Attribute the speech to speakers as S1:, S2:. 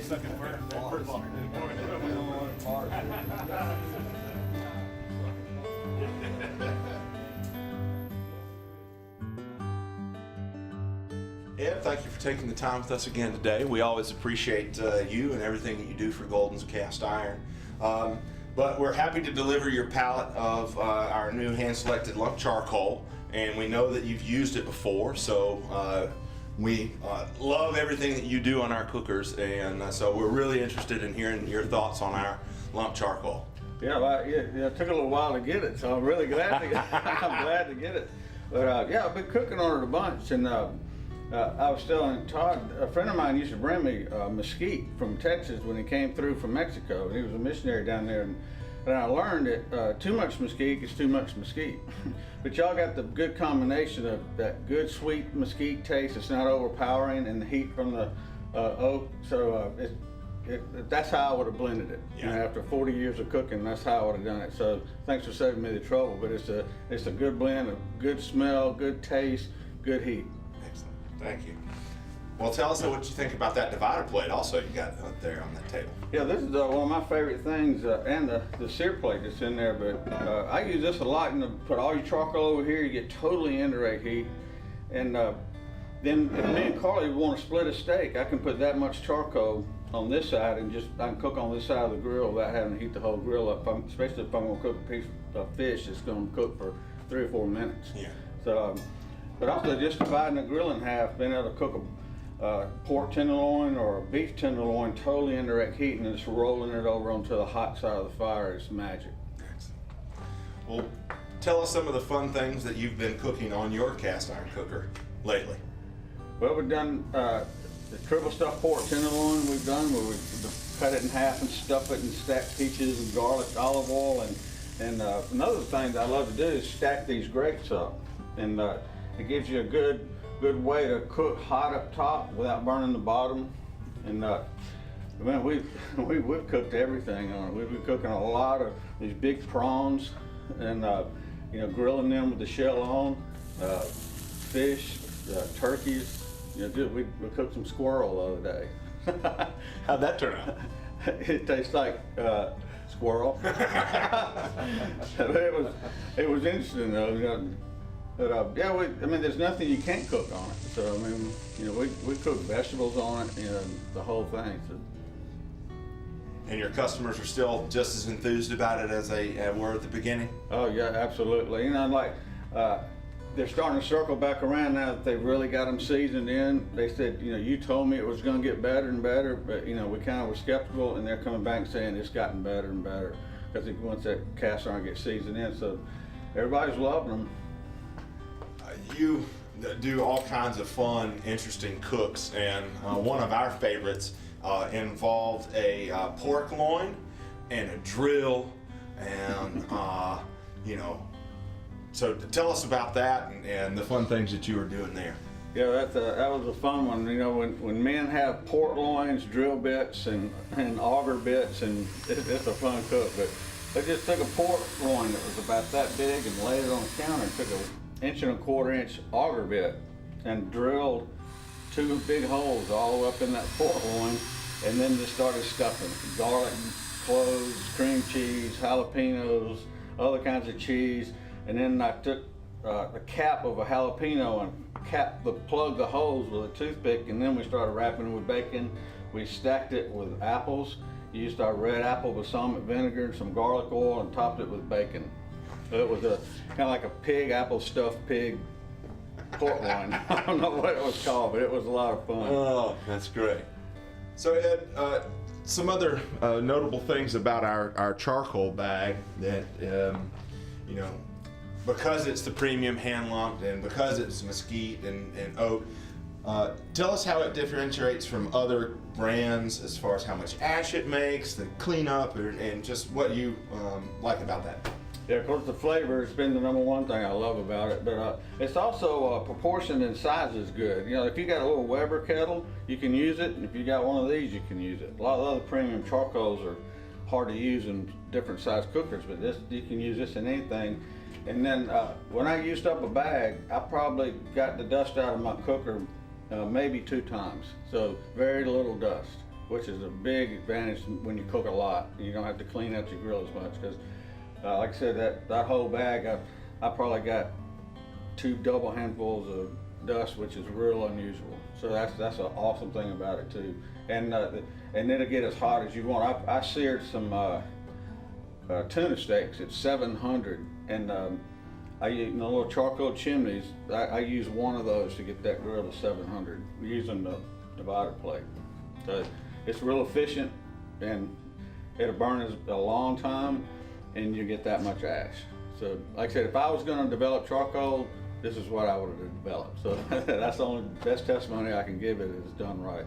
S1: stuck in burn.
S2: Ed, thank you for taking the time with us again today. We always appreciate you and everything that you do for Golden's Cast Iron. But we're happy to deliver your pallet of our new hand-selected LumpCharcoal, and we know that you've used it before, so we love everything that you do on our cookers, and so we're really interested in hearing your thoughts on our LumpCharcoal.
S3: Yeah, well, it took a little while to get it, so I'm really glad to get, I'm glad to get it. But yeah, I've been cooking on it a bunch, and I was telling Todd, a friend of mine used to bring me mesquite from Texas when he came through from Mexico. He was a missionary down there, and I learned that too much mesquite is too much mesquite. But y'all got the good combination of that good sweet mesquite taste. It's not overpowering, and the heat from the oak. So that's how I would have blended it.
S2: Yeah.
S3: You know, after 40 years of cooking, that's how I would have done it. So thanks for saving me the trouble. But it's a good blend, a good smell, good taste, good heat.
S2: Excellent. Thank you. Well, tell us what you think about that divider plate also you got up there on that table.
S3: Yeah, this is one of my favorite things, and the sear plate that's in there, but I use this a lot, and put all your charcoal over here, you get totally indirect heat. And then if me and Carly want to split a steak, I can put that much charcoal on this side, and I can cook on this side of the grill without having to heat the whole grill up, especially if I'm going to cook a piece of fish that's going to cook for 3 or 4 minutes.
S2: Yeah.
S3: So, but also just dividing the grill in half, being able to cook a pork tenderloin or a beef tenderloin totally indirect heat, and just rolling it over onto the hot side of the fire is magic.
S2: Excellent. Well, tell us some of the fun things that you've been cooking on your cast iron cooker lately.
S3: Well, we've done the triple stuffed pork tenderloin we've done, where we cut it in half and stuff it and stack peaches and garlic, olive oil, and another thing that I love to do is stack these grapes up, and it gives you a good way to cook hot up top without burning the bottom. And man, we've cooked everything on it. We've been cooking a lot of these big prawns, and you know, grilling them with the shell on, fish, turkeys. You know, we cooked some squirrel the other day.
S2: How'd that turn out?
S3: It tastes like squirrel. It was interesting though. You know, but yeah, I mean, there's nothing you can't cook on it. So I mean, you know, we cook vegetables on it, you know, the whole thing. So.
S2: And your customers are still just as enthused about it as they were at the beginning?
S3: Oh yeah, absolutely. You know, like they're starting to circle back around now that they've really got them seasoned in. They said, you know, you told me it was going to get better and better, but you know, we kind of were skeptical, and they're coming back and saying it's gotten better and better because once that cast iron gets seasoned in, so everybody's loving them.
S2: You do all kinds of fun, interesting cooks, and one of our favorites involved a pork loin and a drill, and you know, so tell us about that and the fun things that you were doing there.
S3: Yeah, that was a fun one. You know, when men have pork loins, drill bits, and auger bits, and it's a fun cook. But they just took a pork loin that was about that big and laid it on the counter, and took an 1¼ inch auger bit and drilled 2 big holes all up in that pork loin, and then just started stuffing garlic, cloves, cream cheese, jalapenos, other kinds of cheese, and then I took the cap of a jalapeno and plugged the holes with a toothpick, and then we started wrapping it with bacon. We stacked it with apples, used our red apple balsamic vinegar and some garlic oil, and topped it with bacon. So it was kind of like a pig, apple stuffed pig pork loin. I don't know what it was called, but it was a lot of fun.
S2: Oh, that's great. So Ed, some other notable things about our charcoal bag that, you know, because it's the premium hand lumped and because it's mesquite and oak, tell us how it differentiates from other brands as far as how much ash it makes, the cleanup, and just what you like about that.
S3: Yeah, of course the flavor has been the #1 thing I love about it, but it's also proportion and size is good. You know, if you got a little Weber kettle, you can use it, and if you got one of these, you can use it. A lot of other premium charcoals are hard to use in different size cookers, but this, you can use this in anything. And then when I used up a bag, I probably got the dust out of my cooker maybe 2 times, so very little dust. which is a big advantage when you cook a lot. You don't have to clean out your grill as much because, like I said, that whole bag, I probably got 2 double handfuls of dust, which is real unusual. So that's an awesome thing about it too. And it'll get as hot as you want. I seared some tuna steaks at 700, and I use little charcoal chimneys. I use one of those to get that grill to 700 using the divider plate. So it's real efficient, and it'll burn a long time, and you get that much ash. So like I said, if I was going to develop charcoal, this is what I would have developed. So that's the only best testimony I can give it is done right.